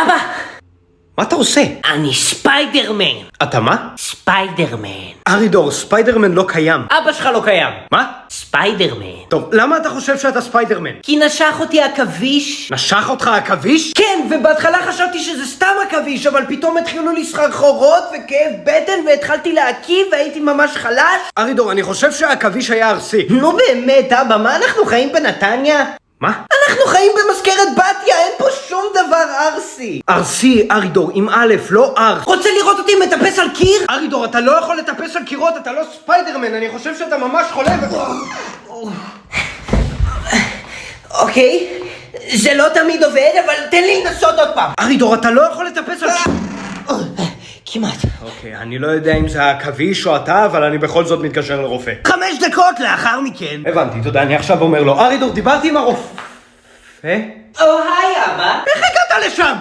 אבא! מה אתה עושה? אני ספיידרמן! אתה מה? ספיידרמן. ארידור, ספיידרמן לא קיים. אבא שלך לא קיים. מה? ספיידרמן. טוב, למה אתה חושב שאתה ספיידרמן? כי נשך אותי עכביש. נשך אותך עכביש? כן, ובהתחלה חשבתי שזה סתם עכביש, אבל פתאום התחילו לי סחרחורות וכאב בטן והתחלתי להקיא והייתי ממש חלש. ארידור, אני חושב שהעכביש היה ארסי. נו באמת, אבא, מה אנחנו חיים בנתניה? מה? אנחנו חיים במזכרת בתיה, אין פה שום דבר ארסי. ארסי, ארידור, עם א', לא אר. רוצה לראות אותי מטפס על קיר? ארידור, אתה לא יכול לטפס על קירות, אתה לא ספיידרמן, אני חושב שאתה ממש חולה אוקיי, זה לא תמיד עובד, אבל תן לי לנסות עוד פעם. ארידור, אתה לא יכול לטפס על כמעט. אוקיי, אני לא יודע אם זה העכביש או אתה, אבל אני בכל זאת מתקשר לרופא. 5 דקות לאחר מכן. הבנתי, תודה, אני עכשיו אומר לו, ארידור, דיברתי עם הרופא. היי אבא. איך הגעת לשם?